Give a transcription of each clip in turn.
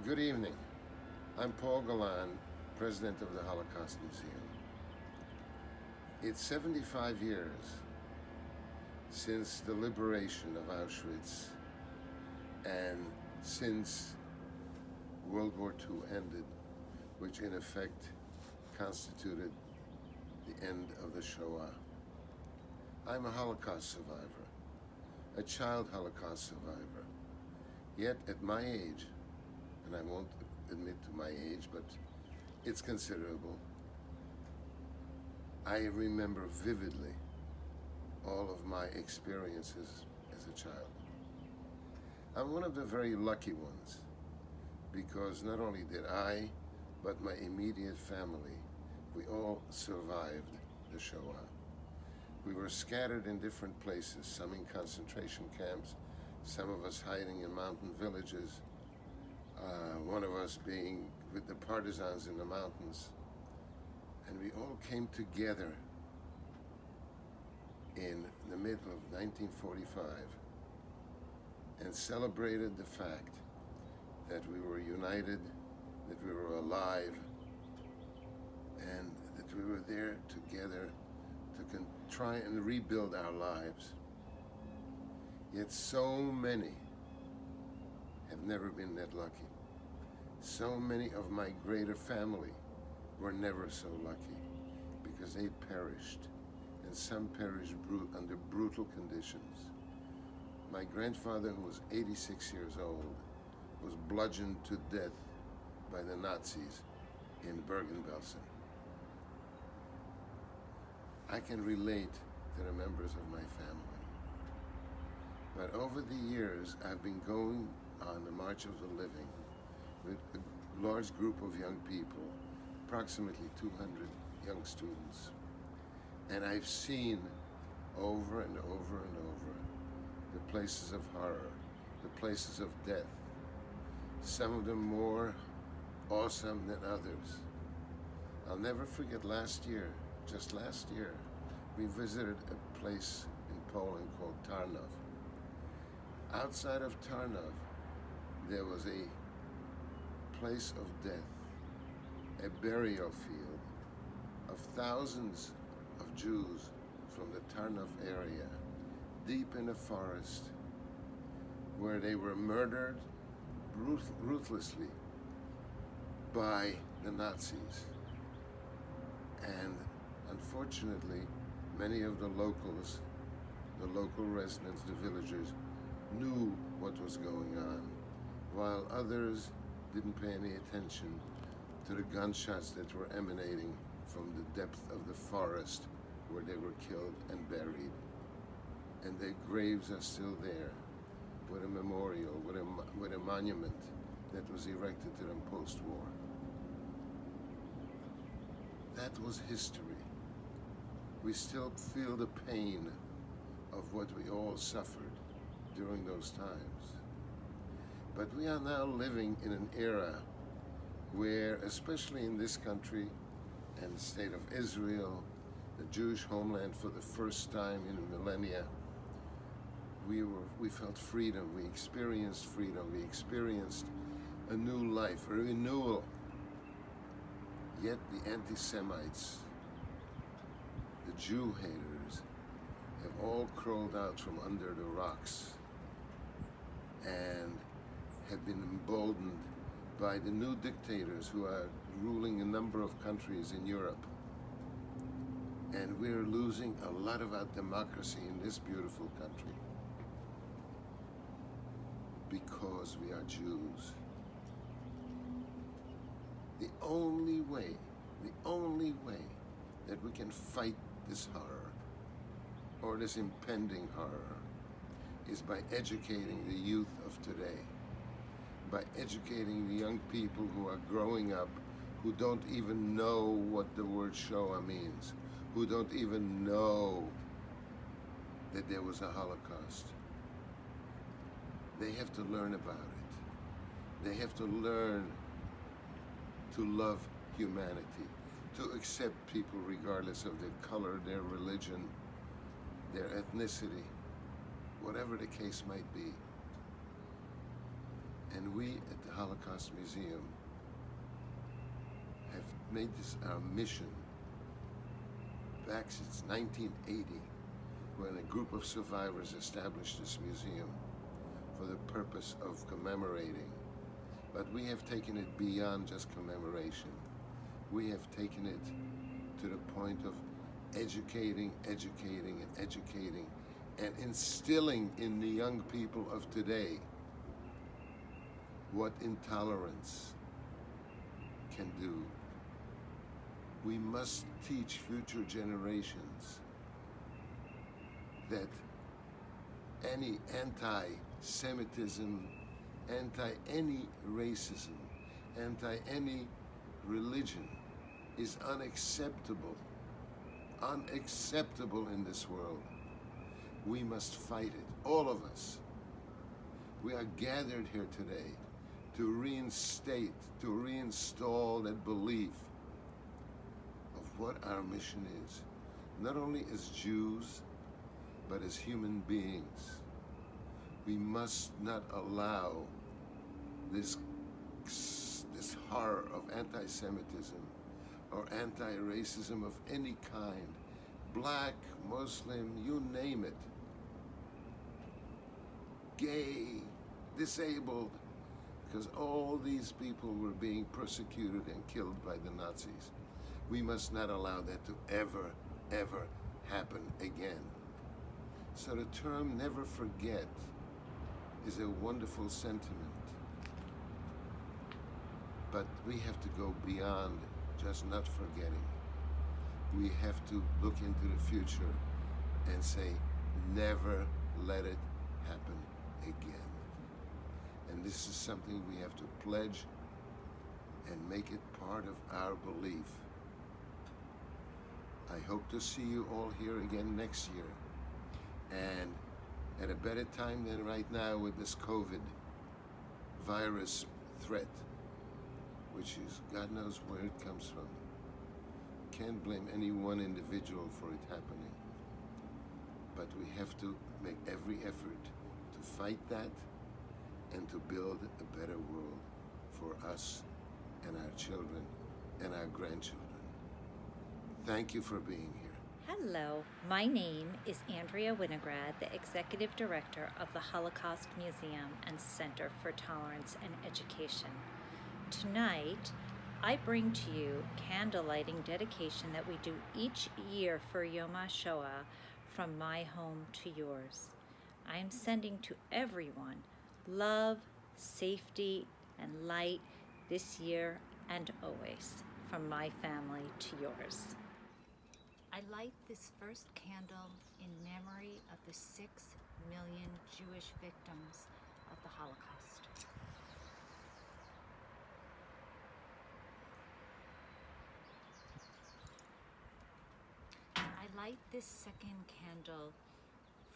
Good evening. I'm Paul Galan, president of the Holocaust Museum. It's 75 years since the liberation of Auschwitz and since World War II ended, which in effect constituted the end of the Shoah. I'm a Holocaust survivor, a child Holocaust survivor. Yet at my age, and I won't admit to my age, but it's considerable, I remember vividly all of my experiences as a child. I'm one of the very lucky ones, because not only did I, but my immediate family, we all survived the Shoah. We were scattered in different places, some in concentration camps, some of us hiding in mountain villages, one of us being with the partisans in the mountains. And we all came together in the middle of 1945 and celebrated the fact that we were united, that we were alive, and that we were there together to try and rebuild our lives. Yet so many have never been that lucky. So many of my greater family were never so lucky because they perished, and some perished under brutal conditions. My grandfather, who was 86 years old, was bludgeoned to death by the Nazis in Bergen-Belsen. I can relate to the members of my family. But over the years, I've been going on the March of the Living with a large group of young people, approximately 200 young students. And I've seen over and over and over the places of horror, the places of death, some of them more awesome than others. I'll never forget last year, just last year, we visited a place in Poland called Tarnów. Outside of Tarnów, there was a place of death, a burial field of thousands of Jews from the Tarnów area, deep in the forest, where they were murdered ruthlessly by the Nazis. And unfortunately, many of the locals, the local residents, the villagers, knew what was going on, while others didn't pay any attention to the gunshots that were emanating from the depth of the forest where they were killed and buried. And their graves are still there, with a memorial, with a monument that was erected to them post-war. That was history. We still feel the pain of what we all suffered during those times. But we are now living in an era where, especially in this country and the state of Israel, the Jewish homeland, for the first time in a millennia, we felt freedom, we experienced freedom, we experienced a new life, a renewal. Yet the anti-Semites, the Jew haters, have all crawled out from under the rocks and have been emboldened by the new dictators who are ruling a number of countries in Europe. And we're losing a lot of our democracy in this beautiful country because we are Jews. The only way that we can fight this horror, or this impending horror, is by educating the youth of today, by educating the young people who are growing up, who don't even know what the word Shoah means, who don't even know that there was a Holocaust. They have to learn about it. They have to learn to love humanity, to accept people regardless of their color, their religion, their ethnicity, whatever the case might be. And we at the Holocaust Museum have made this our mission back since 1980, when a group of survivors established this museum for the purpose of commemorating. But we have taken it beyond just commemoration. We have taken it to the point of educating, and instilling in the young people of today what intolerance can do. We must teach future generations that any anti-Semitism, anti-any racism, anti-any religion is unacceptable in this world. We must fight it, all of us. We are gathered here today to reinstate, to reinstall that belief of what our mission is, not only as Jews, but as human beings. We must not allow this horror of anti-Semitism or anti-racism of any kind, black, Muslim, you name it, gay, disabled, because all these people were being persecuted and killed by the Nazis. We must not allow that to ever happen again. So the term never forget is a wonderful sentiment. But we have to go beyond just not forgetting. We have to look into the future and say, never let it happen again. And this is something we have to pledge and make it part of our belief. I hope to see you all here again next year. And at a better time than right now with this COVID virus threat, which is, God knows where it comes from. Can't blame any one individual for it happening. But we have to make every effort to fight that and to build a better world for us and our children and our grandchildren. Thank you for being here. Hello, my name is Andrea Winograd, the Executive Director of the Holocaust Museum and Center for Tolerance and Education. Tonight, I bring to you candlelighting dedication that we do each year for Yom HaShoah, from my home to yours. I am sending to everyone love, safety, and light this year and always, from my family to yours. I light this first candle in memory of the 6 million Jewish victims of the Holocaust. I light this second candle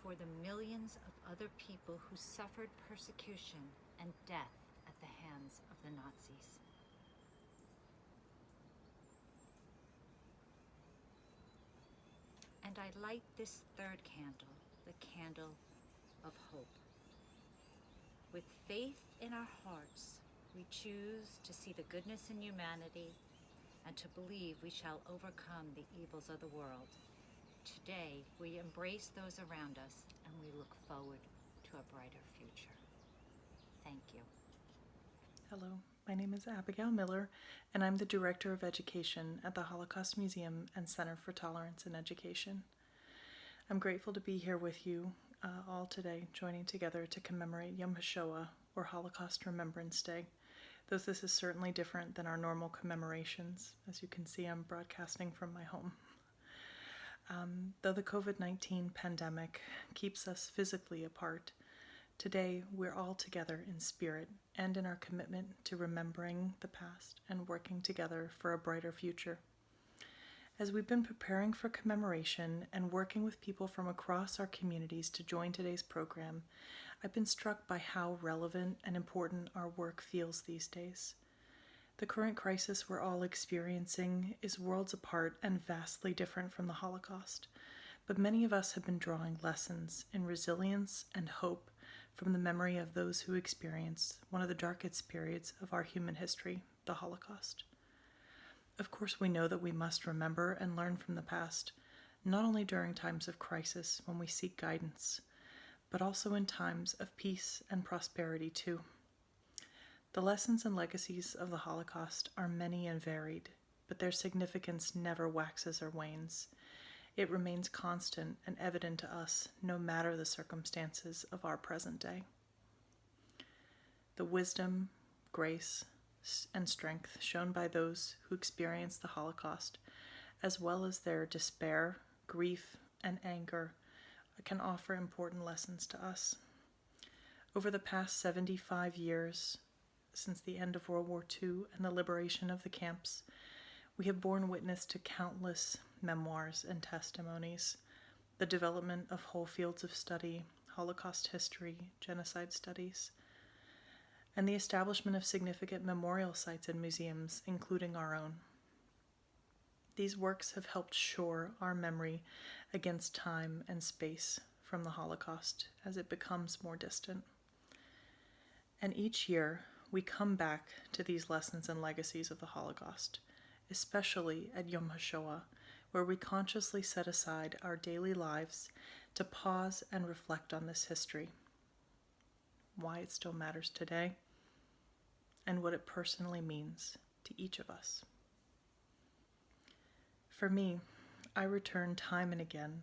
for the millions of other people who suffered persecution and death at the hands of the Nazis. And I light this third candle, the candle of hope. With faith in our hearts, we choose to see the goodness in humanity and to believe we shall overcome the evils of the world. Today, we embrace those around us and we look forward to a brighter future. Thank you. Hello, my name is Abigail Miller, and I'm the Director of Education at the Holocaust Museum and Center for Tolerance and Education. I'm grateful to be here with you all today, joining together to commemorate Yom HaShoah, or Holocaust Remembrance Day, though this is certainly different than our normal commemorations. As you can see, I'm broadcasting from my home. Though the COVID-19 pandemic keeps us physically apart, today we're all together in spirit and in our commitment to remembering the past and working together for a brighter future. As we've been preparing for commemoration and working with people from across our communities to join today's program, I've been struck by how relevant and important our work feels these days. The current crisis we're all experiencing is worlds apart and vastly different from the Holocaust, but many of us have been drawing lessons in resilience and hope from the memory of those who experienced one of the darkest periods of our human history, the Holocaust. Of course, we know that we must remember and learn from the past, not only during times of crisis when we seek guidance, but also in times of peace and prosperity too. The lessons and legacies of the Holocaust are many and varied, but their significance never waxes or wanes. It remains constant and evident to us no matter the circumstances of our present day. The wisdom, grace, and strength shown by those who experienced the Holocaust, as well as their despair, grief, and anger, can offer important lessons to us. Over the past 75 years, since the end of World War II and the liberation of the camps, we have borne witness to countless memoirs and testimonies, the development of whole fields of study, Holocaust history, genocide studies, and the establishment of significant memorial sites and museums, including our own. These works have helped shore our memory against time and space from the Holocaust as it becomes more distant. And each year, we come back to these lessons and legacies of the Holocaust, especially at Yom HaShoah, where we consciously set aside our daily lives to pause and reflect on this history, why it still matters today, and what it personally means to each of us. For me, I return time and again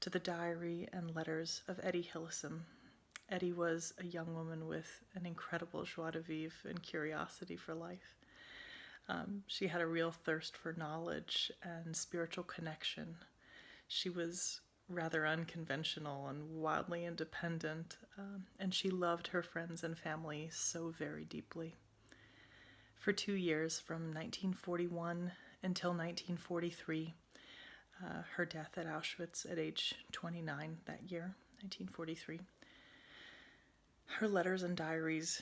to the diary and letters of Etty Hillesum. Etty was a young woman with an incredible joie de vivre and curiosity for life. She had a real thirst for knowledge and spiritual connection. She was rather unconventional and wildly independent, and she loved her friends and family so very deeply. For 2 years, from 1941 until 1943, her death at Auschwitz at age 29 that year, 1943, her letters and diaries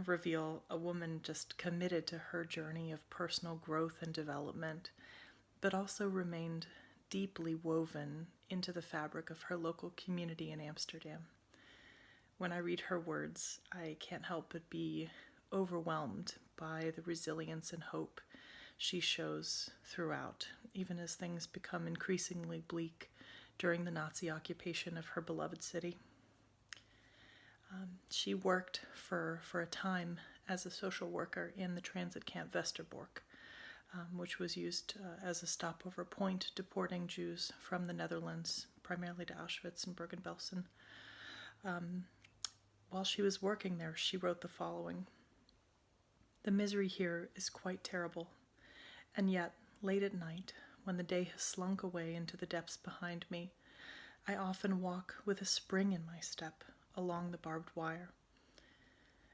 reveal a woman just committed to her journey of personal growth and development, but also remained deeply woven into the fabric of her local community in Amsterdam. When I read her words, I can't help but be overwhelmed by the resilience and hope she shows throughout, even as things become increasingly bleak during the Nazi occupation of her beloved city. She worked for a time as a social worker in the transit camp Westerbork, which was used as a stopover point deporting Jews from the Netherlands, primarily to Auschwitz and Bergen-Belsen. While she was working there, she wrote the following: "The misery here is quite terrible, and yet, late at night, when the day has slunk away into the depths behind me, I often walk with a spring in my step along the barbed wire.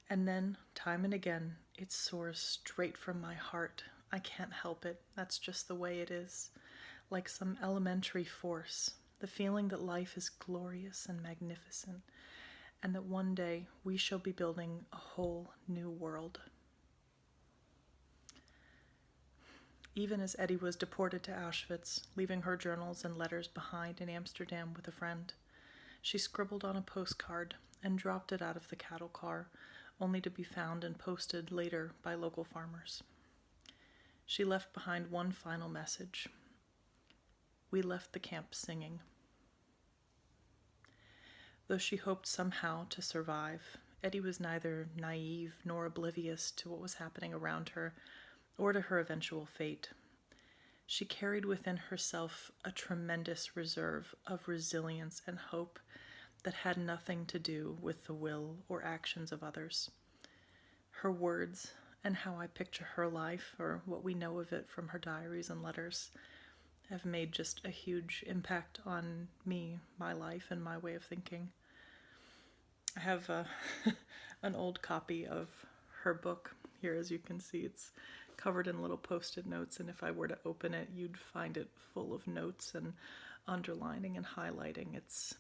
And then, time and again, it soars straight from my heart. I can't help it. That's just the way it is. Like some elementary force, the feeling that life is glorious and magnificent, and that one day we shall be building a whole new world." Even as Etty was deported to Auschwitz, leaving her journals and letters behind in Amsterdam with a friend, she scribbled on a postcard and dropped it out of the cattle car, only to be found and posted later by local farmers. She left behind one final message: "We left the camp singing." Though she hoped somehow to survive, Etty was neither naive nor oblivious to what was happening around her or to her eventual fate. She carried within herself a tremendous reserve of resilience and hope that had nothing to do with the will or actions of others. Her words, and how I picture her life, or what we know of it from her diaries and letters, have made just a huge impact on me, my life, and my way of thinking. I have an old copy of her book here. As you can see, it's covered in little post-it notes, and if I were to open it, you'd find it full of notes and underlining and highlighting. It's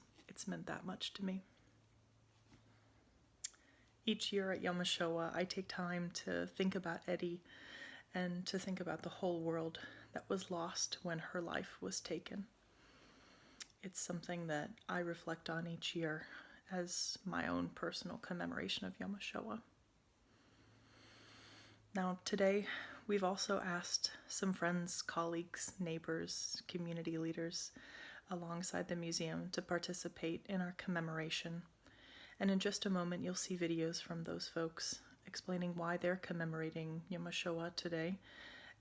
meant that much to me. Each year at Yom HaShoah, I take time to think about Etty and to think about the whole world that was lost when her life was taken. It's something that I reflect on each year as my own personal commemoration of Yom HaShoah. Now, today, we've also asked some friends, colleagues, neighbors, community leaders alongside the museum to participate in our commemoration. And in just a moment, you'll see videos from those folks explaining why they're commemorating Yom HaShoah today.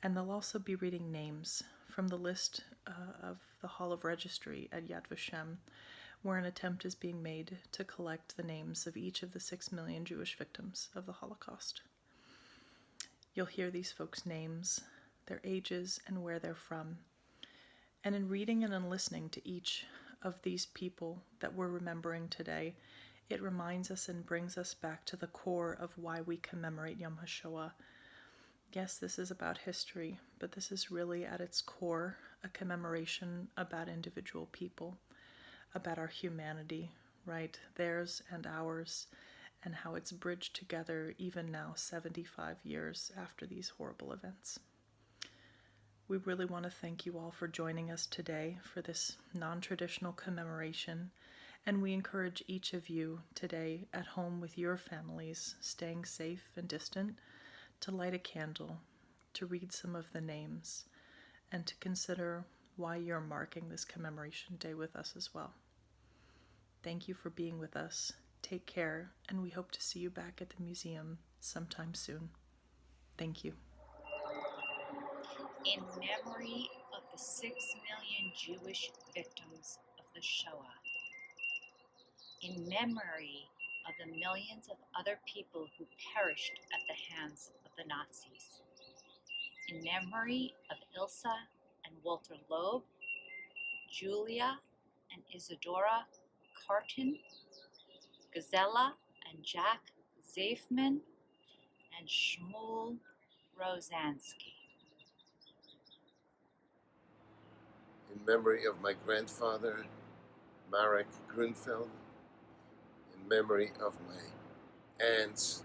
And they'll also be reading names from the list of the Hall of Registry at Yad Vashem, where an attempt is being made to collect the names of each of the 6 million Jewish victims of the Holocaust. You'll hear these folks' names, their ages, and where they're from. And in reading and in listening to each of these people that we're remembering today, it reminds us and brings us back to the core of why we commemorate Yom HaShoah. Yes, this is about history, but this is really at its core a commemoration about individual people, about our humanity, right? Theirs and ours, and how it's bridged together even now, 75 years after these horrible events. We really want to thank you all for joining us today for this non-traditional commemoration, and we encourage each of you today at home with your families, staying safe and distant, to light a candle, to read some of the names, and to consider why you're marking this commemoration day with us as well. Thank you for being with us. Take care, and we hope to see you back at the museum sometime soon. Thank you. In memory of the 6 million Jewish victims of the Shoah, in memory of the millions of other people who perished at the hands of the Nazis, in memory of Ilsa and Walter Loeb, Julia and Isadora Carton, Gazella and Jack Zafman, and Shmuel Rosansky. In memory of my grandfather, Marek Grunfeld. In memory of my aunts,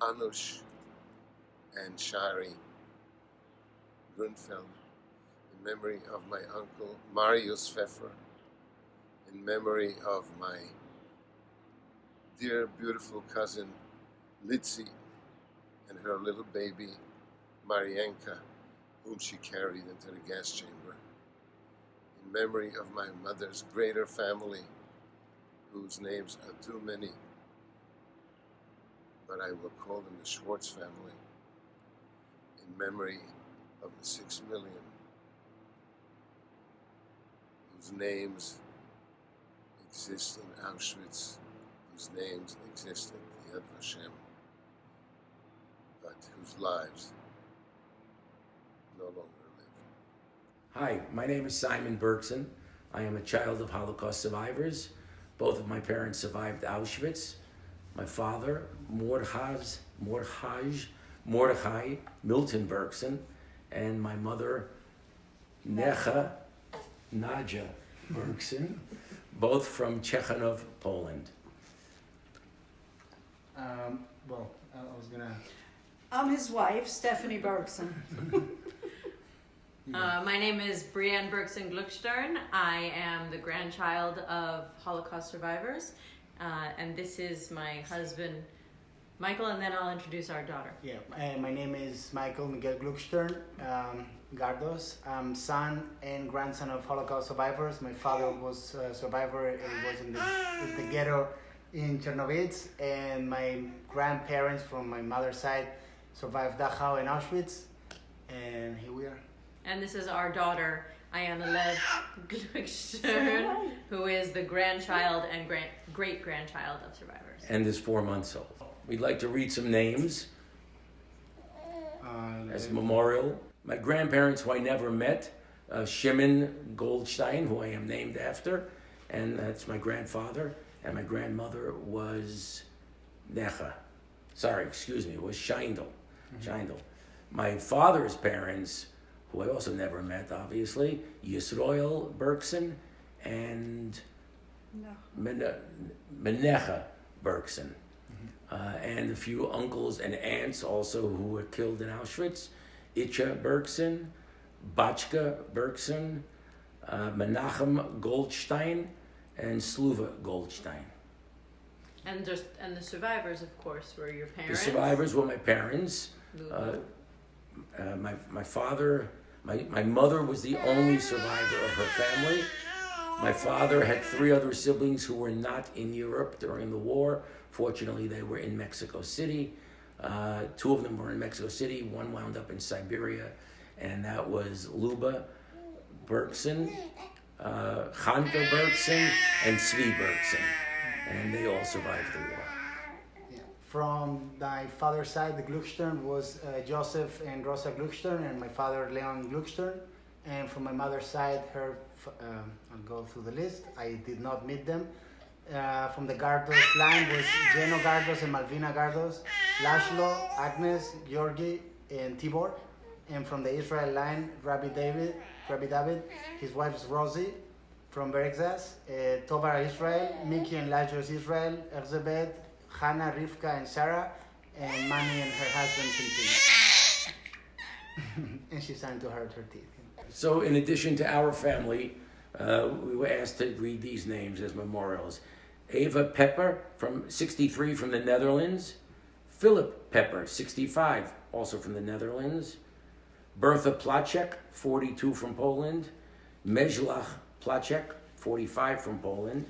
Anush and Shari Grunfeld. In memory of my uncle, Marius Pfeffer. In memory of my dear, beautiful cousin, Litzi, and her little baby, Marienka, whom she carried into the gas chamber. In memory of my mother's greater family, whose names are too many, but I will call them the Schwartz family. In memory of the 6 million, whose names exist in Auschwitz, whose names exist at Yad Vashem, but whose lives no longer live. Hi, my name is Simon Bergson. I am a child of Holocaust survivors. Both of my parents survived Auschwitz. My father, Mordechai Milton Bergson, and my mother, Nadia Bergson, both from Chechanov, Poland. I'm his wife, Stephanie Bergson. My name is Brianne Bergson Gluckstern. I am the grandchild of Holocaust survivors, and this is my husband, Michael, and then I'll introduce our daughter. Yeah, my name is Michael Miguel Gluckstern Gardos. I'm son and grandson of Holocaust survivors. My father was a survivor and was in the ghetto in Chernovitz, and my grandparents from my mother's side survived Dachau and Auschwitz, and here we are. And this is our daughter, Ayana Lev Gluckstern, who is the grandchild and great-grandchild of survivors. And is 4 months old. We'd like to read some names as memorial. My grandparents, who I never met, Shimon Goldstein, who I am named after, and that's my grandfather, and my grandmother was was Scheindel. Scheindel. My father's parents, who I also never met, obviously, Yisroel Bergson and Menecha Bergson. And a few uncles and aunts also who were killed in Auschwitz. Itcha Bergson, Bachka Bergson, Menachem Goldstein, and Sluva Goldstein. And the survivors, of course, were your The parents. survivors were my parents. Luba. My father, my mother was the only survivor of her family. My father had 3 other siblings who were not in Europe during the war. Fortunately, they were in Mexico City. 2 of them were in Mexico City. 1 wound up in Siberia, and that was Luba Bergson, Chanka Bergson, and Zvi Bergson, and they all survived the war. Yeah. From my father's side, the Gluckstern was Joseph and Rosa Gluckstern, and my father Leon Gluckstern. And from my mother's side, I'll go through the list. I did not meet them. From the Gardos line was Geno Gardos and Malvina Gardos, Laszlo, Agnes, Georgi, and Tibor. And from the Israel line, Rabbi David, his wife is Rosie from Berexas, Tovar Israel, Miki and Lajos Israel, Elizabeth, Hannah, Rivka, and Sarah, and Mani and her husband, Cynthia. And she signed to her teeth. So in addition to our family, we were asked to read these names as memorials. Eva Pepper, from 63 from the Netherlands. Philip Pepper, 65, also from the Netherlands. Bertha Placek, 42 from Poland. Mezlach Placek, 45 from Poland.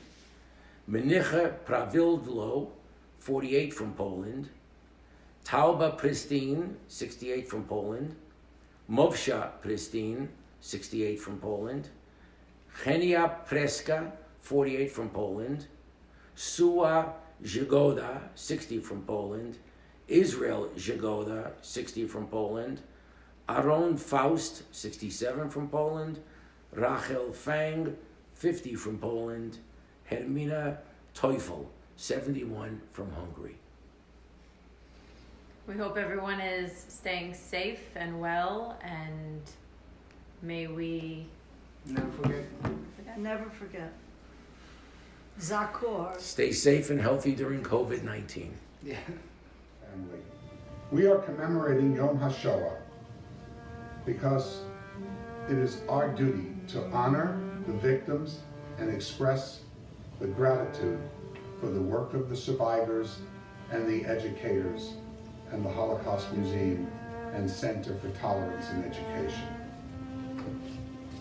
Menicha Pravildlo, 48 from Poland. Tauba Pristine, 68 from Poland. Movsha Pristine, 68 from Poland. Chenia Preska, 48 from Poland. Sua Zhagoda, 60 from Poland. Israel Zhagoda, 60 from Poland. Aaron Faust, 67 from Poland. Rachel Fang, 50 from Poland. Hermina Teufel, 71 from Hungary. We hope everyone is staying safe and well, and may we Never forget. Never forget. Zakor. Stay safe and healthy during COVID-19. Yeah. Family. We are commemorating Yom HaShoah because it is our duty to honor the victims and express the gratitude for the work of the survivors and the educators and the Holocaust Museum and Center for Tolerance and Education.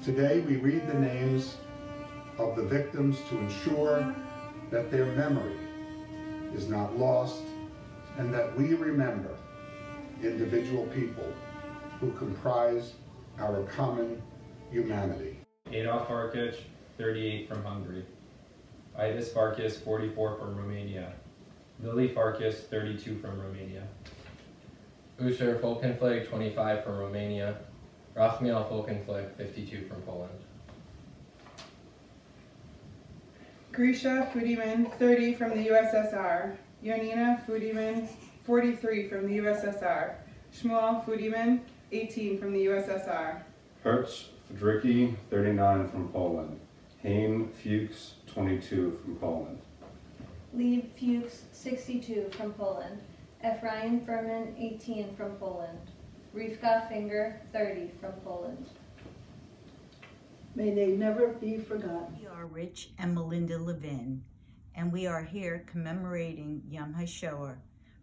Today we read the names of the victims to ensure that their memory is not lost and that we remember individual people who comprise our common humanity. Adolf Farkas, 38 from Hungary. Ivis Farkas, 44 from Romania. Lily Farkas, 32 from Romania. Usher Folkenflik, 25 from Romania. Rachmiel Folkenflik, 52 from Poland. Grisha Fudiman, 30 from the USSR. Yonina Fudiman, 43 from the USSR. Shmuel Fudiman, 18 from the USSR. Hertz Fedricki, 39 from Poland. Haim Fuchs, 22 from Poland. Lieb Fuchs, 62 from Poland. Ephraim Furman, 18 from Poland. Rivka Finger, 30 from Poland. May they never be forgotten. We are Rich and Melinda Levin, and we are here commemorating Yom HaShoah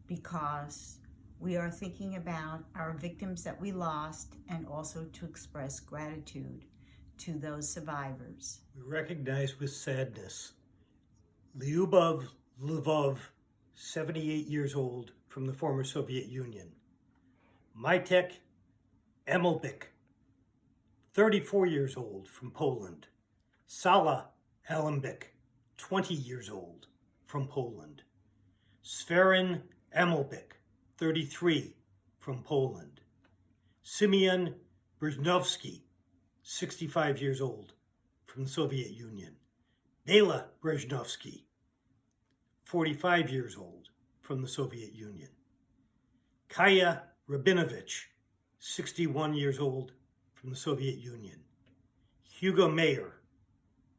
because we are thinking about our victims that we lost and also to express gratitude to those survivors. We recognize with sadness Lyubov Lvov, 78 years old, from the former Soviet Union. Majtek Emelbik, 34 years old, from Poland. Sala Alembik, 20 years old, from Poland. Sverin Emelbik, 33, from Poland. Simeon Brezhnovsky, 65 years old, from the Soviet Union. Bela Brezhnovsky, 45 years old, from the Soviet Union. Kaya Rabinovich, 61 years old, from the Soviet Union. Hugo Mayer,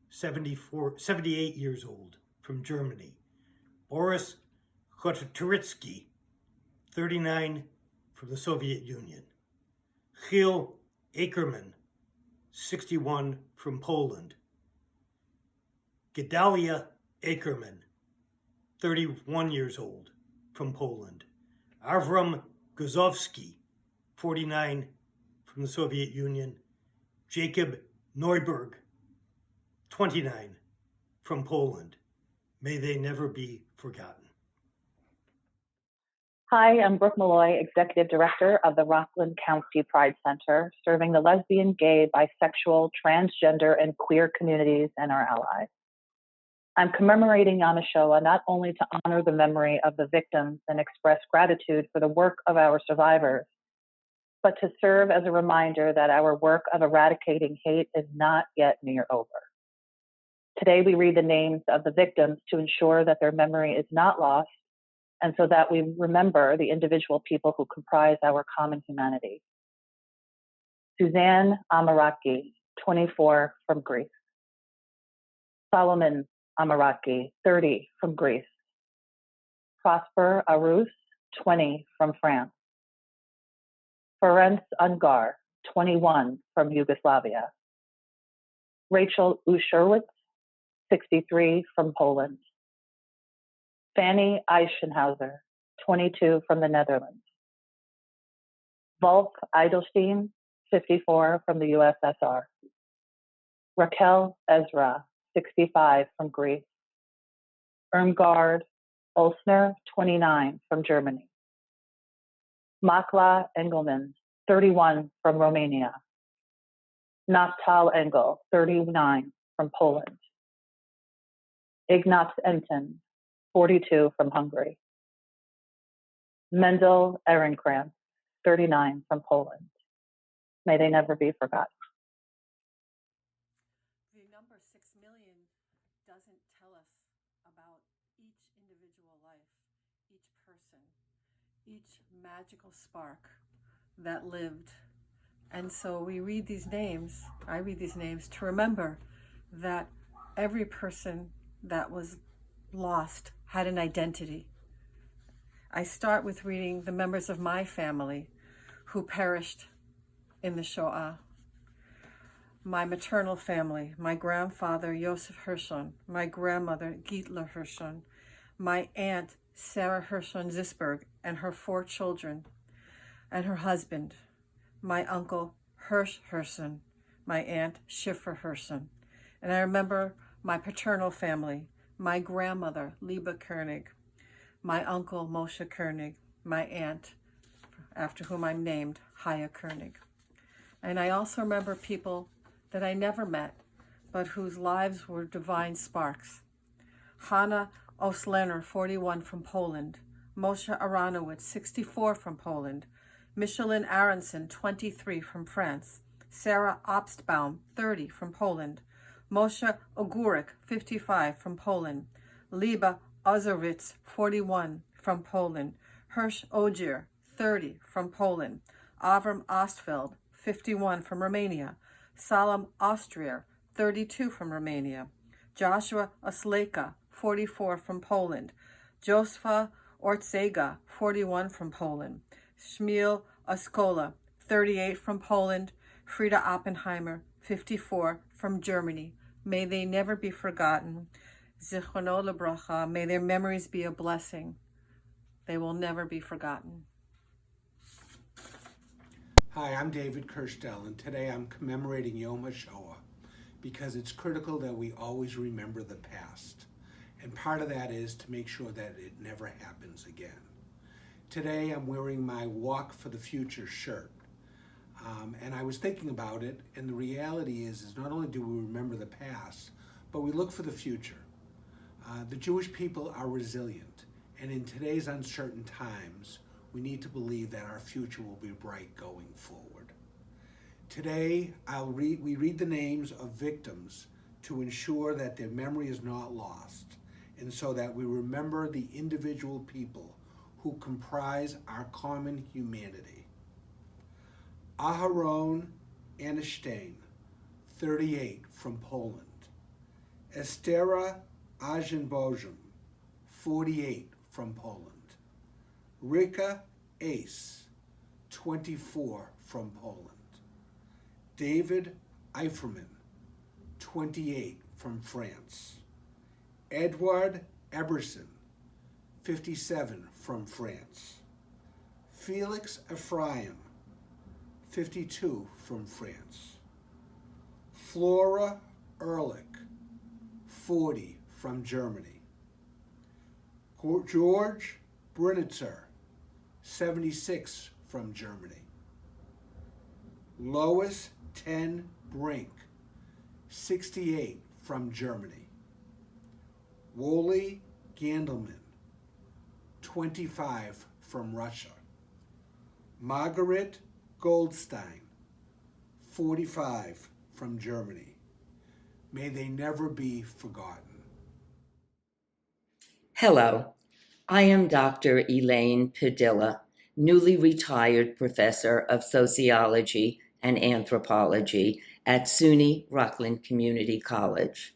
78 years old, from Germany. Boris Khotoritsky, 39, from the Soviet Union. Gil Akerman, 61, from Poland. Gedalia Akerman, 31 years old, from Poland. Avram Guzovsky, 49, from the Soviet Union. Jacob Neuberg, 29, from Poland. May they never be forgotten. Hi, I'm Brooke Malloy, Executive Director of the Rockland County Pride Center, serving the lesbian, gay, bisexual, transgender, and queer communities and our allies. I'm commemorating Yom HaShoah not only to honor the memory of the victims and express gratitude for the work of our survivors, but to serve as a reminder that our work of eradicating hate is not yet near over. Today, we read the names of the victims to ensure that their memory is not lost, and so that we remember the individual people who comprise our common humanity. Suzanne Amaraki, 24, from Greece. Solomon Amaraki, 30, from Greece. Prosper Arus, 20, from France. Ferenc Ungar, 21, from Yugoslavia. Rachel Usherwitz, 63, from Poland. Fanny Eichenhauser, 22, from the Netherlands. Wolf Eidelstein, 54, from the USSR. Raquel Ezra, 65, from Greece. Irmgard Olsner, 29, from Germany. Makla Engelman, 31, from Romania. Naftal Engel, 39, from Poland. Ignaz Enten, 42, from Hungary. Mendel Ehrenkrantz, 39, from Poland. May they never be forgotten. The number 6 million doesn't tell us about each individual life, each person, each magical spark that lived. And so we read these names, I read these names to remember that every person that was lost had an identity. I start with reading the members of my family who perished in the Shoah. My maternal family, my grandfather, Josef Hirschon, my grandmother, Gittler Hirschon, my aunt, Sarah Hirschon Zisberg, and her 4 children, and her husband, my uncle, Hirsch Hirschon, my aunt, Schiffer Hirschon. And I remember my paternal family, my grandmother, Liebe Koenig, my uncle, Moshe Koenig, my aunt, after whom I'm named, Haya Koenig. And I also remember people that I never met, but whose lives were divine sparks. Hanna Oslener, 41, from Poland. Moshe Aronowitz, 64, from Poland. Michelin Aronson, 23, from France. Sarah Obstbaum, 30, from Poland. Moshe Ogurek, 55, from Poland. Liba Ozorowitz, 41, from Poland. Hirsch Ogier, 30, from Poland. Avram Ostfeld, 51, from Romania. Salam Austrier, 32, from Romania. Joshua Osleka, 44, from Poland. Josfa Ortega, 41, from Poland. Shmuel Oskola, 38, from Poland. Frida Oppenheimer, 54, from Germany. May they never be forgotten. Zichrono lebracha, may their memories be a blessing. They will never be forgotten. Hi, I'm David Kirschdell, and today I'm commemorating Yom HaShoah because it's critical that we always remember the past. And part of that is to make sure that it never happens again. Today I'm wearing my Walk for the Future shirt. And I was thinking about it, and the reality is not only do we remember the past, but we look for the future. The Jewish people are resilient, and in today's uncertain times, we need to believe that our future will be bright going forward. Today, we read the names of victims to ensure that their memory is not lost, and so that we remember the individual people who comprise our common humanity. Aharon Anishtain, 38, from Poland. Estera Ajenbojum, 48, from Poland. Rika Ace, 24, from Poland. David Eiferman, 28, from France. Edouard Eberson, 57, from France. Felix Ephraim, 52, from France. Flora Ehrlich, 40, from Germany. George Brinitzer, 76, from Germany. Lois Ten Brink, 68, from Germany. Wooly Gandelman, 25, from Russia. Margaret Goldstein, 45, from Germany. May they never be forgotten. Hello, I am Dr. Elaine Padilla, newly retired professor of sociology and anthropology at SUNY Rockland Community College.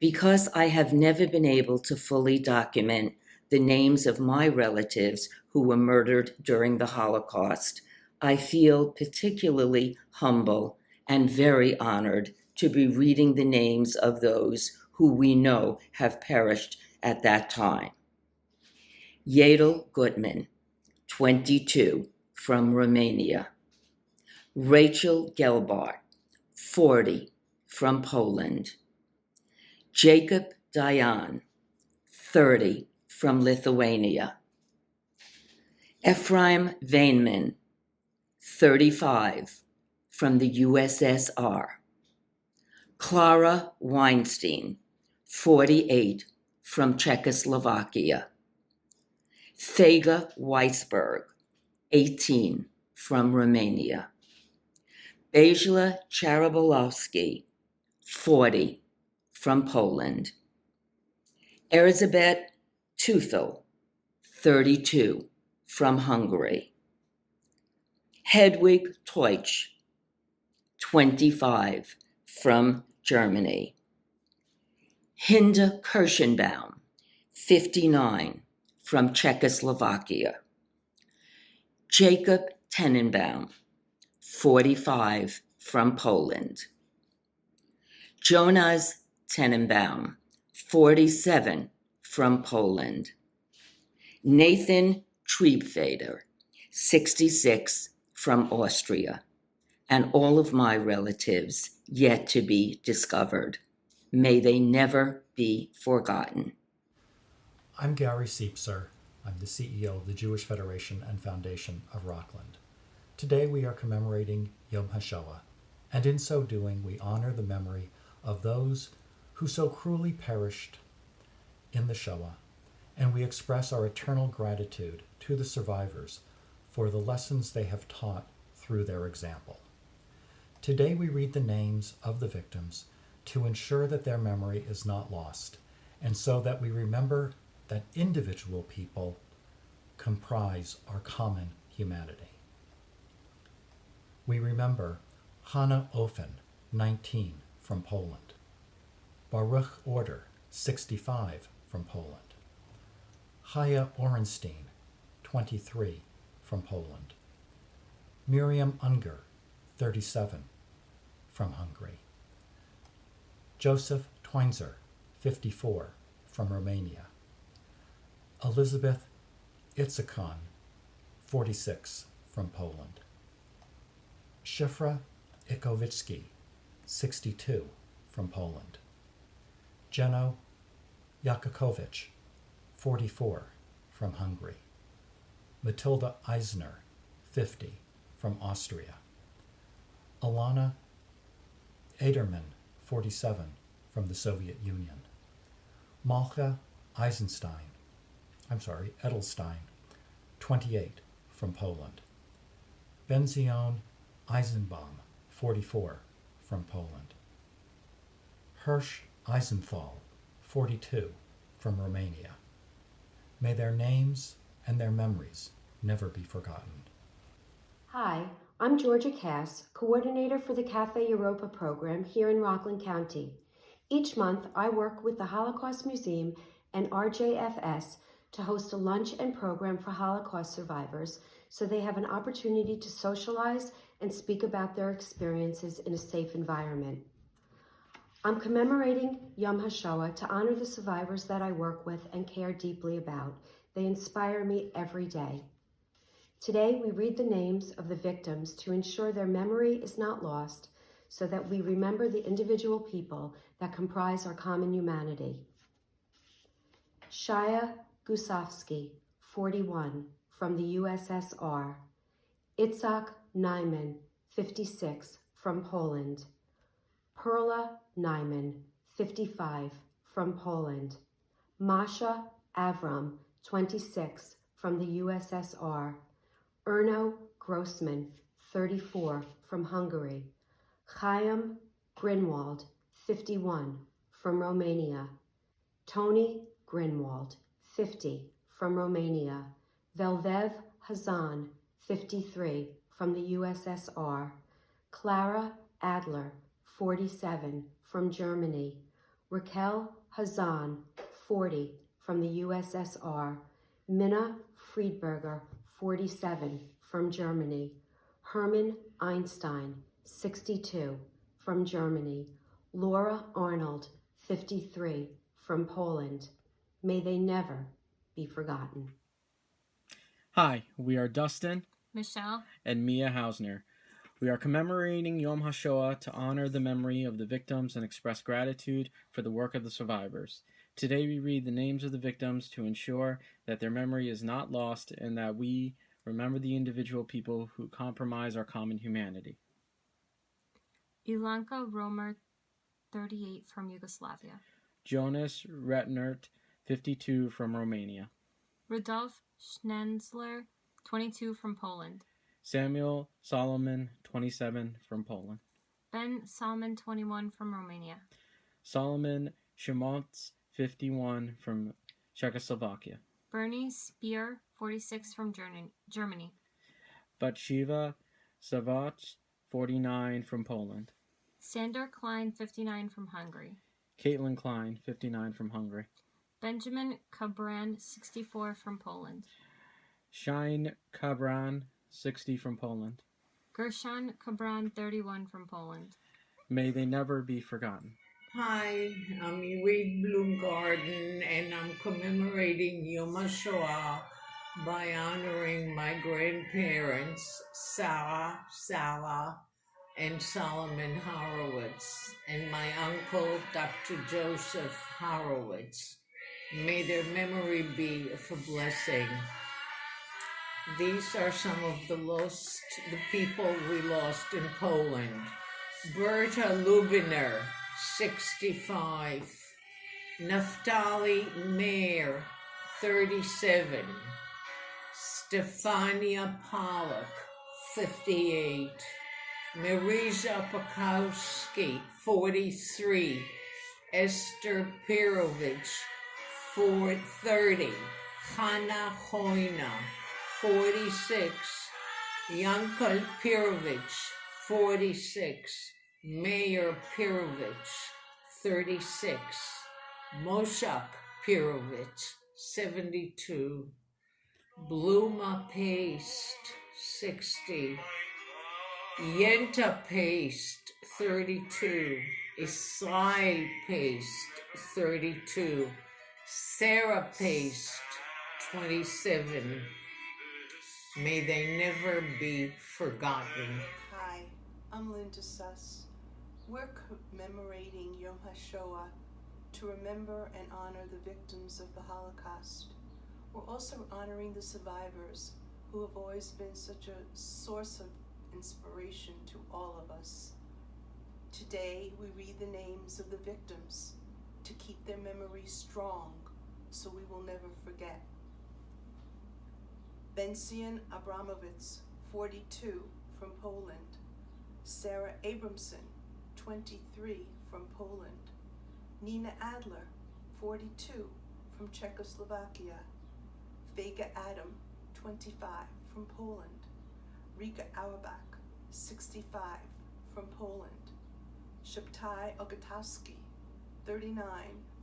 Because I have never been able to fully document the names of my relatives who were murdered during the Holocaust, I feel particularly humble and very honored to be reading the names of those who we know have perished at that time. Yadel Gutman, 22, from Romania. Rachel Gelbart, 40, from Poland. Jacob Dayan, 30, from Lithuania. Ephraim Veinman, 35, from the USSR. Clara Weinstein, 48, from Czechoslovakia. Thega Weisberg, 18, from Romania. Bejla Charabalowski, 40, from Poland. Elizabeth Tuthel, 32, from Hungary. Hedwig Teutsch, 25, from Germany. Hinda Kirschenbaum, 59, from Czechoslovakia. Jacob Tenenbaum, 45, from Poland. Jonas Tenenbaum, 47, from Poland. Nathan Triebfeder, 66, from Austria. And all of my relatives yet to be discovered. May they never be forgotten. I'm Gary Siepser. I'm the CEO of the Jewish Federation and Foundation of Rockland. Today we are commemorating Yom HaShoah, and in so doing we honor the memory of those who so cruelly perished in the Shoah, and we express our eternal gratitude to the survivors for the lessons they have taught through their example. Today we read the names of the victims to ensure that their memory is not lost, and so that we remember that individual people comprise our common humanity. We remember Hannah Ofen, 19, from Poland. Baruch Order, 65, from Poland. Chaya Orenstein, 23, from Poland. Miriam Unger, 37, from Hungary. Joseph Tweinzer, 54, from Romania. Elizabeth Itzikon, 46, from Poland. Shifra Ikovitsky, 62, from Poland. Jeno Yakukovich, 44, from Hungary. Matilda Eisner, 50, from Austria. Alana Ederman, 47, from the Soviet Union. Malka Edelstein, 28, from Poland. Benzion Eisenbaum, 44, from Poland. Hirsch Eisenthal, 42, from Romania. May their names and their memories never be forgotten. Hi, I'm Georgia Cass, coordinator for the Cafe Europa program here in Rockland County. Each month, I work with the Holocaust Museum and RJFS to host a lunch and program for Holocaust survivors so they have an opportunity to socialize and speak about their experiences in a safe environment. I'm commemorating Yom HaShoah to honor the survivors that I work with and care deeply about. They inspire me every day. Today, we read the names of the victims to ensure their memory is not lost, so that we remember the individual people that comprise our common humanity. Shaya Gusovsky, 41, from the USSR. Itzhak Nyman, 56, from Poland. Perla Nyman, 55, from Poland. Masha Avram, 26, from the USSR. Erno Grossman, 34, from Hungary. Chaim Grinwald, 51, from Romania. Tony Grinwald, 50, from Romania. Velvev Hazan, 53, from the USSR. Clara Adler, 47, from Germany. Raquel Hazan, 40, from the USSR. Minna Friedberger, 47, from Germany. Herman Einstein, 62, from Germany. Laura Arnold, 53, from Poland. May they never be forgotten. Hi, we are Dustin, Michelle, and Mia Hausner. We are commemorating Yom HaShoah to honor the memory of the victims and express gratitude for the work of the survivors. Today we read the names of the victims to ensure that their memory is not lost and that we remember the individual people who comprise our common humanity. Ilanka Romer, 38, from Yugoslavia. Jonas Retnert, 52, from Romania. Rudolf Schnenzler, 22, from Poland. Samuel Solomon, 27, from Poland. Ben Salman, 21, from Romania. Solomon Shimotz, 51, from Czechoslovakia. Bernie Spear, 46, from Germany. Bathsheba Savach, 49, from Poland. Sander Klein, 59, from Hungary. Caitlin Klein, 59, from Hungary. Benjamin Cabran, 64, from Poland. Shine Cabran, 60, from Poland. Gershon Cabran, 31, from Poland. May they never be forgotten. Hi, I'm Iwade Bloomgarden, and I'm commemorating Yom HaShoah by honoring my grandparents, Sarah, and Solomon Horowitz, and my uncle, Dr. Joseph Horowitz. May their memory be a blessing. These are some of the people we lost in Poland. Berta Lubiner, 65. Naftali Mayer, 37. Stefania Pollock, 58. Marisa Pakowski, 43. Esther Pirovich, 30. Hannah Hoyna, 46. Yankal Pirovich, 46. Mayor Pirovich, 36. Moshak Pirovich, 72. Bluma Paste, 60. Yenta Paste, 32. Israel Paste, 32. Sarah Paste, 27. May they never be forgotten. Hi, I'm Linda Suss. We're commemorating Yom HaShoah to remember and honor the victims of the Holocaust. We're also honoring the survivors who have always been such a source of inspiration to all of us. Today, we read the names of the victims to keep their memories strong so we will never forget. Bensian Abramovitz, 42, from Poland. Sarah Abramson, 23, from Poland. Nina Adler, 42, from Czechoslovakia. Vega Adam, 25, from Poland. Rika Auerbach, 65, from Poland. Sheptai Ogatowski, 39,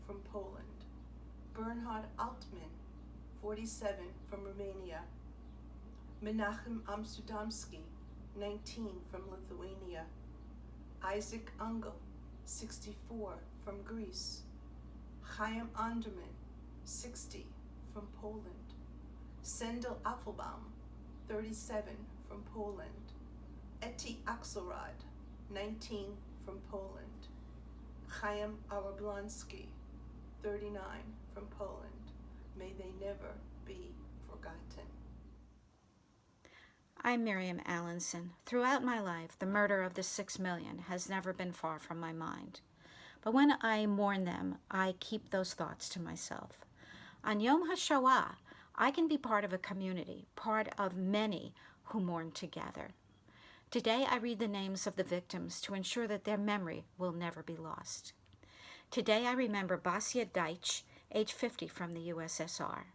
from Poland. Bernhard Altman, 47, from Romania. Menachem Amsterdamski, 19, from Lithuania. Isaac Ungel, 64 from Greece. Chaim Anderman, 60 from Poland. Sendel Appelbaum, 37 from Poland. Etty Axelrod, 19 from Poland. Chaim Arablonsky, 39 from Poland. May they never be forgotten. I'm Miriam Allenson. Throughout my life, the murder of the 6 million has never been far from my mind. But when I mourn them, I keep those thoughts to myself. On Yom HaShoah, I can be part of a community, part of many who mourn together. Today, I read the names of the victims to ensure that their memory will never be lost. Today, I remember Basia Deitch, age 50, from the USSR.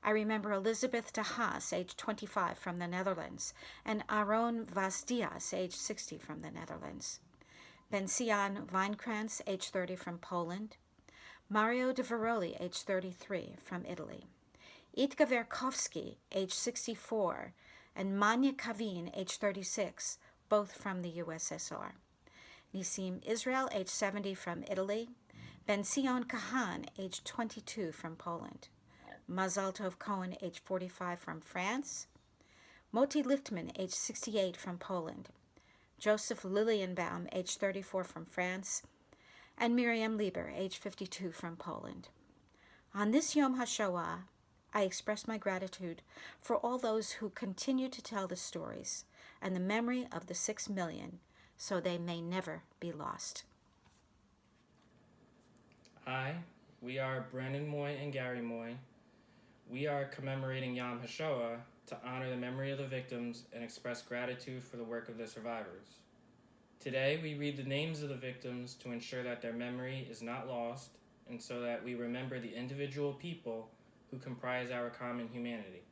I remember Elizabeth de Haas, age 25, from the Netherlands, and Aaron Vasdias, age 60, from the Netherlands. Bencian Weinkrantz, age 30, from Poland. Mario de Veroli, age 33, from Italy. Itka Verkovsky, age 64, and Manya Kavin, age 36, both from the USSR. Nisim Israel, age 70, from Italy. Bencion Kahan, age 22, from Poland. Mazal Tov Cohen, age 45, from France. Moti Liftman, age 68, from Poland. Joseph Lilienbaum, age 34, from France. And Miriam Lieber, age 52, from Poland. On this Yom HaShoah, I express my gratitude for all those who continue to tell the stories and the memory of the 6 million so they may never be lost. Hi, we are Brandon Moy and Gary Moy. We are commemorating Yom HaShoah to honor the memory of the victims and express gratitude for the work of the survivors. Today, we read the names of the victims to ensure that their memory is not lost and so that we remember the individual people who comprise our common humanity.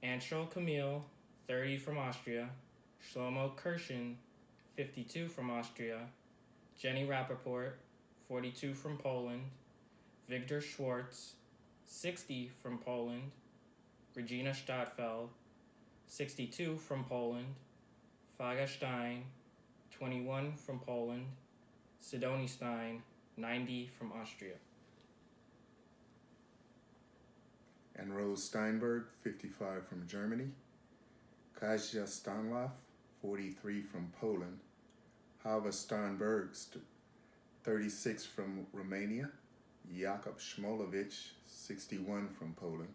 Anshel Camille, 30, from Austria. Shlomo Kirshen, 52, from Austria. Jenny Rappaport, 42, from Poland. Victor Schwartz, 60, from Poland. Regina Stadtfeld, 62, from Poland. Faga Stein, 21, from Poland. Sidonie Stein, 90, from Austria. And Rose Steinberg, 55, from Germany. Kasia Stanlaf, 43, from Poland. Hava Steinberg, 36, from Romania. Jakub Shmolevich, 61, from Poland.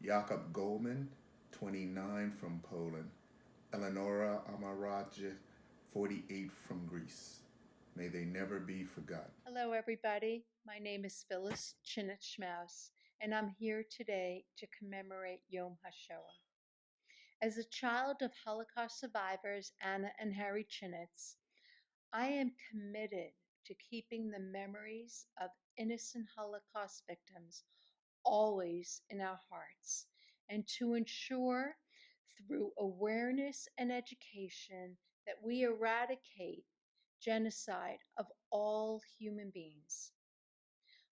Jakub Goldman, 29, from Poland. Eleonora Amaraj, 48, from Greece. May they never be forgotten. Hello, everybody. My name is Phyllis Chinich-Schmaus, and I'm here today to commemorate Yom HaShoah. As a child of Holocaust survivors Anna and Harry Chinitz, I am committed to keeping the memories of innocent Holocaust victims always in our hearts, and to ensure through awareness and education that we eradicate genocide of all human beings.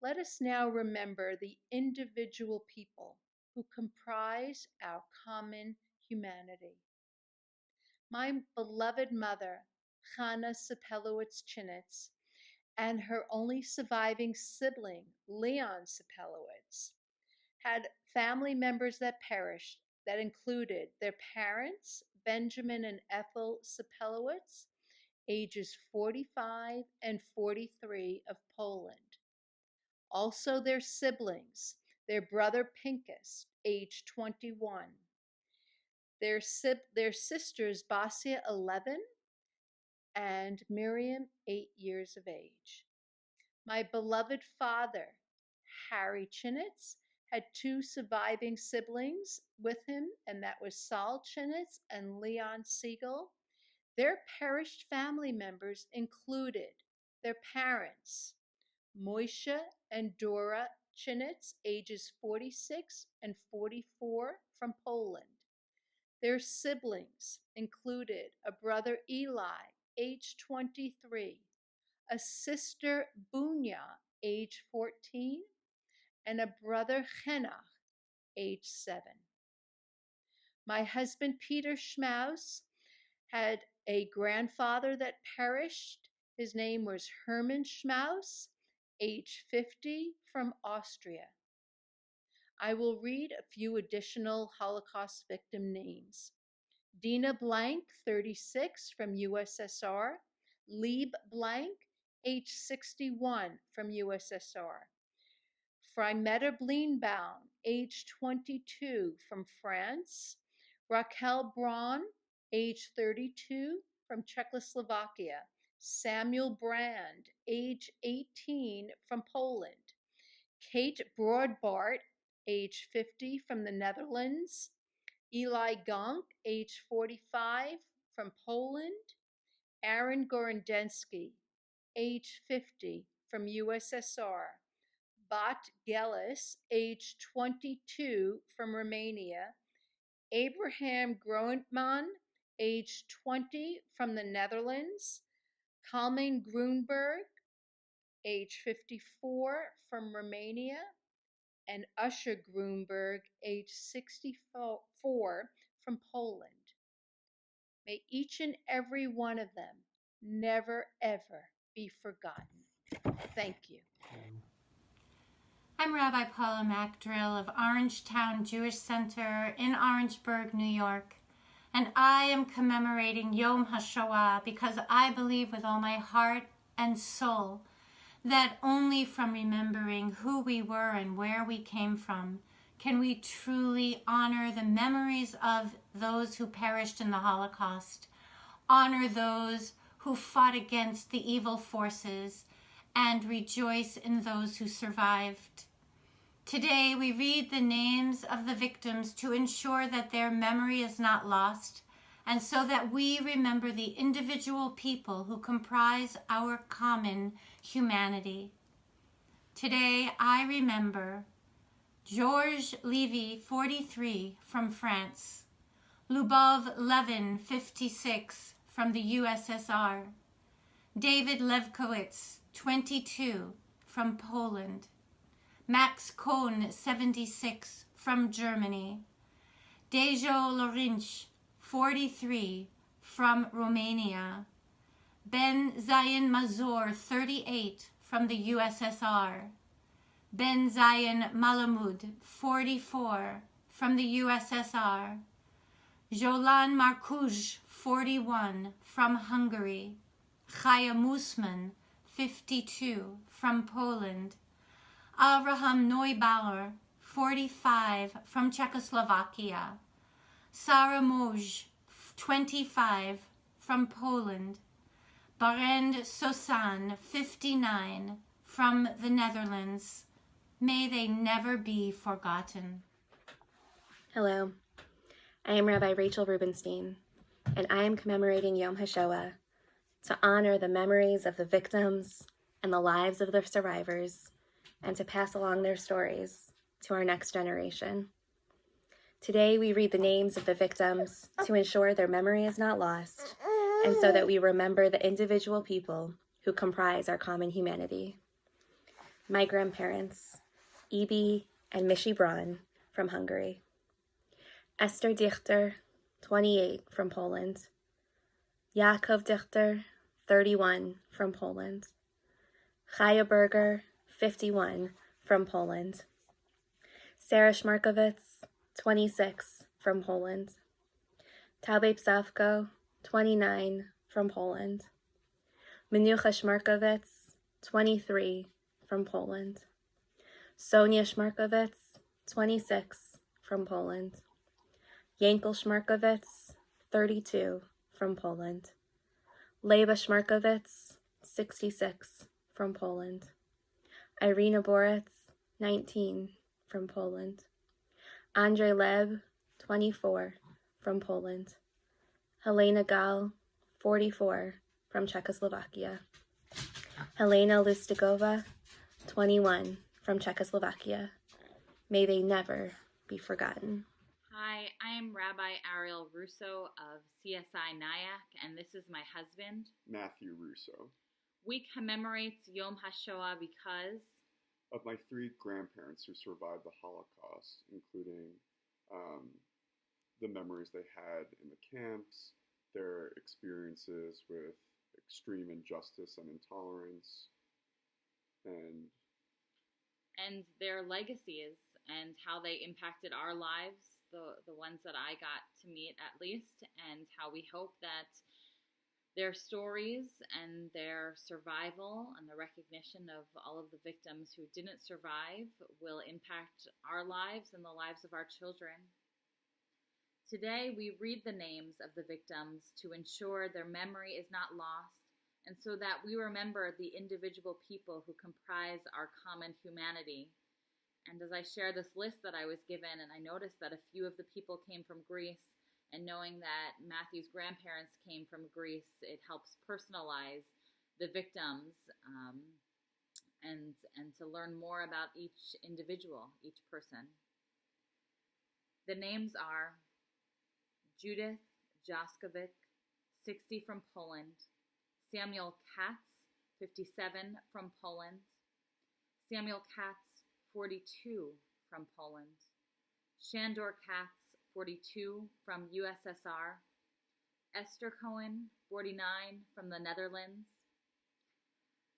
Let us now remember the individual people who comprise our common humanity. My beloved mother, Chana Sepelowitz-Chinitz, and her only surviving sibling, Leon Sepelowitz, had family members that perished that included their parents, Benjamin and Ethel Sepelowitz, ages 45 and 43, of Poland. Also their siblings, their brother Pinkas, age 21. Their sisters Basia, 11, and Miriam, 8 years of age. My beloved father, Harry Chinitz, had 2 surviving siblings with him, and that was Saul Chinitz and Leon Siegel. Their perished family members included their parents, Moishe and Dora Chinitz, ages 46 and 44, from Poland. Their siblings included a brother Eli, age 23, a sister Bunya, age 14, and a brother Henach, age 7. My husband Peter Schmaus had a grandfather that perished, His name was Hermann Schmaus, age 50, from Austria. I will read a few additional Holocaust victim names. Dina Blank, 36, from USSR. Lieb Blank, age 61, from USSR. Freimetta Bleenbaum, age 22, from France. Raquel Braun, age 32, from Czechoslovakia. Samuel Brand, age 18, from Poland. Kate Broadbart, age 50, from the Netherlands. Eli Gunk, age 45, from Poland. Aaron Gorendensky, age 50, from USSR. Bat Gelis, age 22, from Romania. Abraham Groentman, age 20, from the Netherlands. Kalman Grunberg, age 54, from Romania. And Usher Grunberg, age 64, from Poland. May each and every one of them never, ever be forgotten. Thank you. I'm Rabbi Paula MacDrill of Orangetown Jewish Center in Orangeburg, New York, and I am commemorating Yom HaShoah because I believe with all my heart and soul that only from remembering who we were and where we came from can we truly honor the memories of those who perished in the Holocaust, honor those who fought against the evil forces, and rejoice in those who survived. Today, we read the names of the victims to ensure that their memory is not lost, and so that we remember the individual people who comprise our common humanity. Today, I remember Georges Levy, 43, from France, Lubov Levin, 56, from the USSR, David Levkowitz, 22, from Poland, Max Kohn, 76, from Germany, Dejo Lorinch, 43, from Romania, Ben Zayin Mazur, 38, from the USSR, Ben Zayin Malamud, 44, from the USSR, Jolan Markuj, 41, from Hungary, Chaya Musman, 52, from Poland, Avraham Neubauer, 45, from Czechoslovakia, Sarah Moj, 25, from Poland, Barend Sosan, 59, from the Netherlands. May they never be forgotten. Hello, I am Rabbi Rachel Rubenstein, and I am commemorating Yom HaShoah to honor the memories of the victims and the lives of the survivors, and to pass along their stories to our next generation. Today, we read the names of the victims to ensure their memory is not lost, and so that we remember the individual people who comprise our common humanity. My grandparents, Ibi and Mishi Braun, from Hungary. Esther Dichter, 28, from Poland. Yaakov Dichter, 31, from Poland. Chaya Berger, 51, from Poland. Sarah Szmarkowicz, 26, from Poland. Taube Psavko, 29, from Poland. Menucha Szmarkowicz, 23, from Poland. Sonia Szmarkowicz, 26, from Poland. Yankel Szmarkowicz, 32, from Poland. Leba Szmarkowicz, 66, from Poland. Irina Boritz, 19, from Poland. Andrei Leb, 24, from Poland. Helena Gal, 44, from Czechoslovakia. Helena Lustigova, 21, from Czechoslovakia. May they never be forgotten. Hi, I am Rabbi Ariel Russo of CSI Nyack, and this is my husband, Matthew Russo. We commemorate Yom HaShoah because of my three grandparents who survived the Holocaust, including the memories they had in the camps, their experiences with extreme injustice and intolerance, and their legacies and how they impacted our lives, the ones that I got to meet at least, and how we hope that their stories and their survival and the recognition of all of the victims who didn't survive will impact our lives and the lives of our children. Today, we read the names of the victims to ensure their memory is not lost, and so that we remember the individual people who comprise our common humanity. And as I share this list that I was given, and I noticed that a few of the people came from Greece, and knowing that Matthew's grandparents came from Greece, it helps personalize the victims and to learn more about each individual, each person. The names are Judith Jaskovic, 60 from Poland, Samuel Katz, 57 from Poland, Samuel Katz, 42 from Poland, Shandor Katz, 42 from USSR, Esther Cohen, 49 from the Netherlands,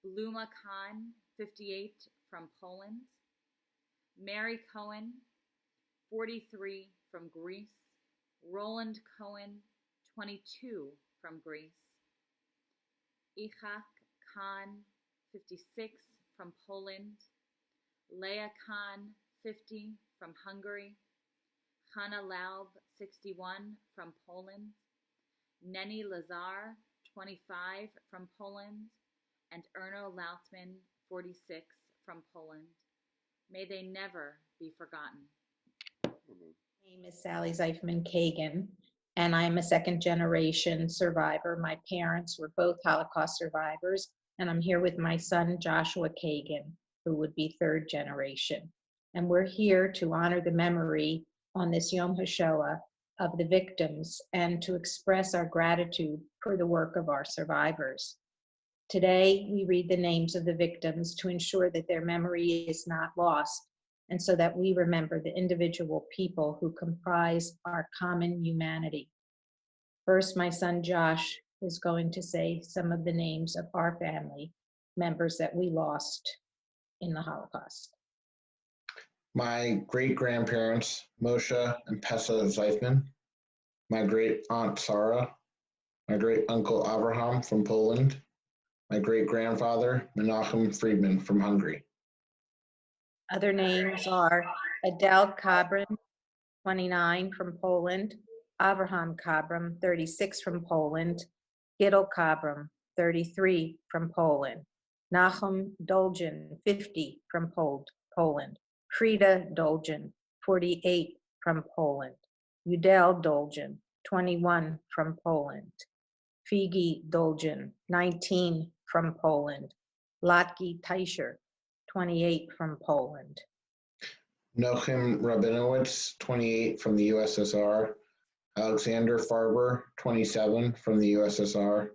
Bluma Khan, 58 from Poland, Mary Cohen, 43 from Greece, Roland Cohen, 22 from Greece, Ichak Khan, 56 from Poland, Leah Khan, 50 from Hungary, Hanna Laub, 61 from Poland, Neni Lazar, 25 from Poland, and Erno Lautman, 46 from Poland. May they never be forgotten. My name is Sally Zeifman Kagan, and I'm a second generation survivor. My parents were both Holocaust survivors, and I'm here with my son, Joshua Kagan, who would be third generation. And we're here to honor the memory on this Yom HaShoah of the victims and to express our gratitude for the work of our survivors. Today, we read the names of the victims to ensure that their memory is not lost, and so that we remember the individual people who comprise our common humanity. First, my son Josh is going to say some of the names of our family members that we lost in the Holocaust. My great-grandparents, Moshe and Pessa Zeifman, my great-aunt Sarah, my great-uncle Abraham from Poland, my great-grandfather, Menachem Friedman from Hungary. Other names are Adele Kabram, 29 from Poland, Avraham Kabram, 36 from Poland, Gidel Kabram, 33 from Poland, Nachum Dolgen, 50 from Poland, Frida Dolgen, 48 from Poland, Udel Dolgen, 21 from Poland, Figi Dolgen, 19 from Poland, Latki Teicher, 28 from Poland. Nochim Rabinowitz, 28 from the USSR, Alexander Farber, 27 from the USSR,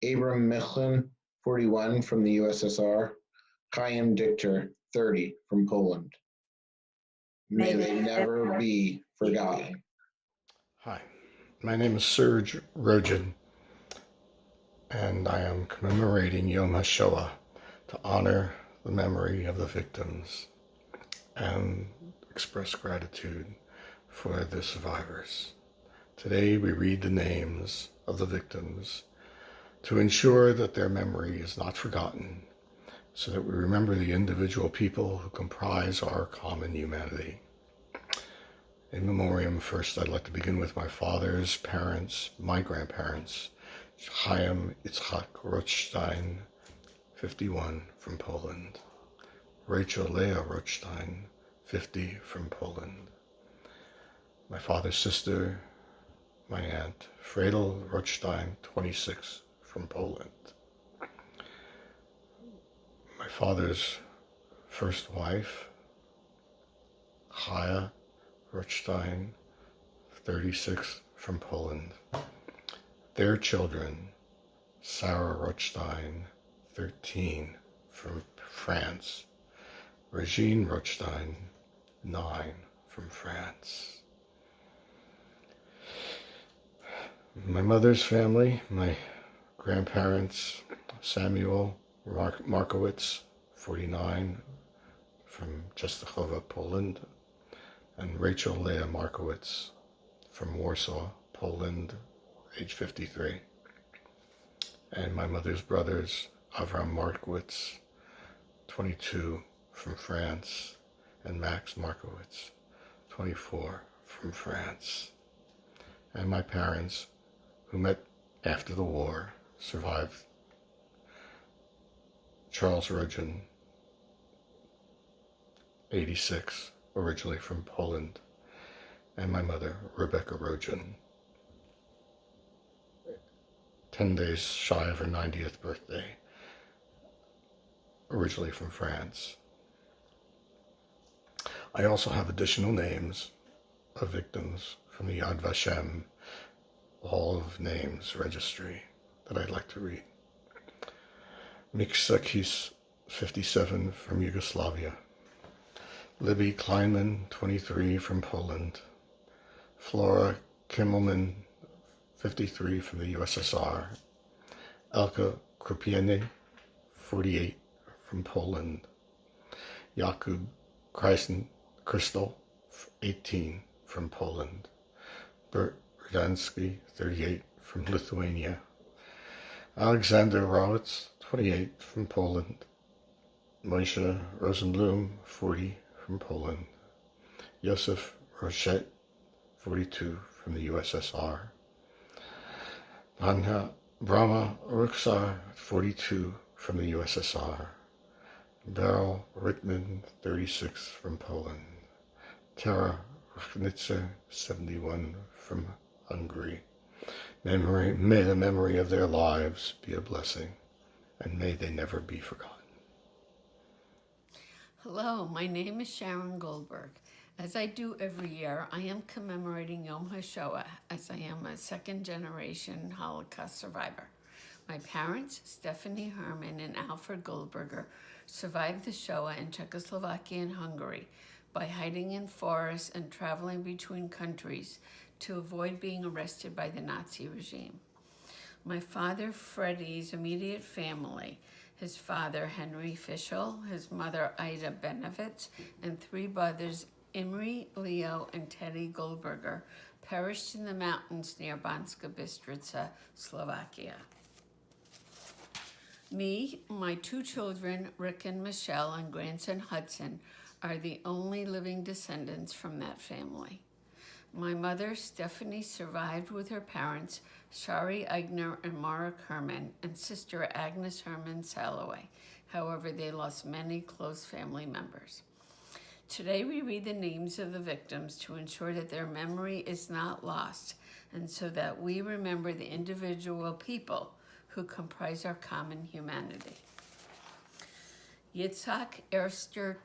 Abram Michlin, 41 from the USSR, Chaim Dichter, 30 from Poland. May they never be forgotten. Hi, my name is Serge Rojan, and I am commemorating Yom HaShoah to honor the memory of the victims and express gratitude for the survivors. Today we read the names of the victims to ensure that their memory is not forgotten, so that we remember the individual people who comprise our common humanity. In memoriam, first I'd like to begin with my father's parents, my grandparents, Chaim Yitzchak Rothstein, 51 from Poland, Rachel Leah Rothstein, 50 from Poland, my father's sister, my aunt, Fredel Rothstein, 26 from Poland, my father's first wife, Chaya Rothstein, 36 from Poland, their children, Sarah Rothstein, 13 from France, Regine Rothstein, 9 from France. My mother's family, my Grandparents, Samuel Markowitz, 49, from Częstochowa, Poland, and Rachel Leah Markowitz from Warsaw, Poland, age 53. And my mother's brothers, Avram Markowitz, 22, from France, and Max Markowitz, 24, from France. And my parents, who met after the war, survived. Charles Rojan, 86, originally from Poland, and my mother, Rebecca Rojan, 10 days shy of her 90th birthday, originally from France. I also have additional names of victims from the Yad Vashem Hall of Names registry that I'd like to read. Miksakis, 57, from Yugoslavia. Libby Kleinman, 23, from Poland. Flora Kimmelman, 53, from the USSR. Elka Krupiene, 48, from Poland. Jakub Krystal, 18, from Poland. Bert Rudansky, 38, from Lithuania. Alexander Rawitz, 28, from Poland. Moshe Rosenblum, 40, from Poland. Josef Rochette, 42, from the USSR. Brahma Ruksar, 42, from the USSR. Beryl Rittman, 36, from Poland. Tara Ruknitzer, 71, from Hungary. May the memory of their lives be a blessing, and may they never be forgotten. Hello, my name is Sharon Goldberg. As I do every year, I am commemorating Yom HaShoah, as I am a second-generation Holocaust survivor. My parents, Stephanie Herman and Alfred Goldberger, survived the Shoah in Czechoslovakia and Hungary by hiding in forests and traveling between countries to avoid being arrested by the Nazi regime. My father, Freddie's immediate family, his father, Henry Fischel, his mother, Ida Benovitz, and three brothers, Imre, Leo, and Teddy Goldberger, perished in the mountains near Banska Bystrica, Slovakia. Me, my two children, Rick and Michelle, and grandson Hudson, are the only living descendants from that family. My mother, Stephanie, survived with her parents, Shari Eigner and Mara Kerman, and sister Agnes Herman Salloway. However, they lost many close family members. Today we read the names of the victims to ensure that their memory is not lost, and so that we remember the individual people who comprise our common humanity. Yitzhak Erster,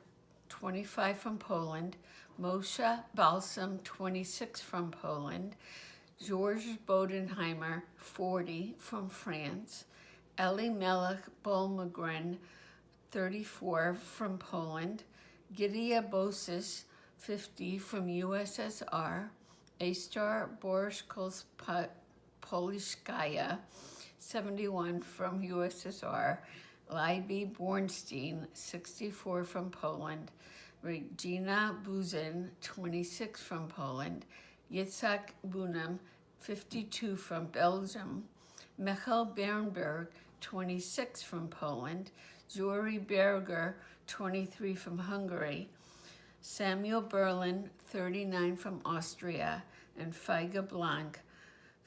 25, from Poland. Moshe Balsam, 26, from Poland. George Bodenheimer, 40, from France. Eli Melech Bolmagren, 34, from Poland. Gidia Bosis, 50, from USSR. Astar Polishkaya, 71, from USSR. Libby Bornstein, 64, from Poland. Regina Buzin, 26, from Poland. Yitzhak Bunam, 52, from Belgium. Michael Bernberg, 26, from Poland. Juri Berger, 23, from Hungary. Samuel Berlin, 39, from Austria. And Feiga Blanc,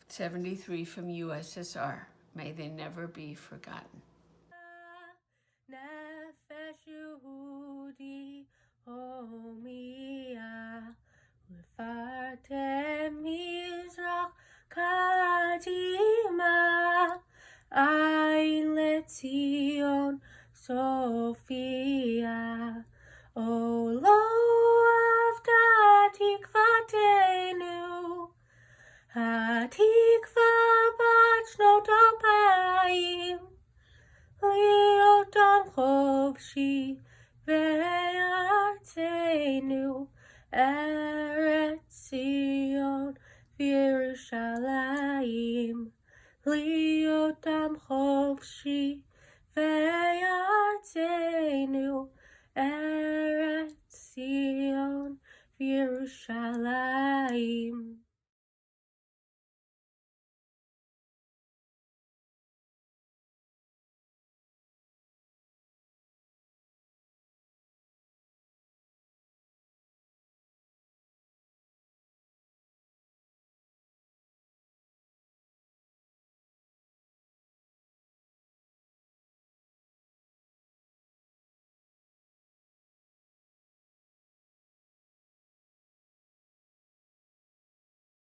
73, from USSR. May they never be forgotten. Nefesh Yehudi Homiya Ufartem Mizrach Kadima Ein Letzion Sophia Olo Avda Tikvatenu Hatikva Bat Shnot Alpayim להיות עם חופשי בארצנו, ארץ ציון וירושלים, להיות עם חופשי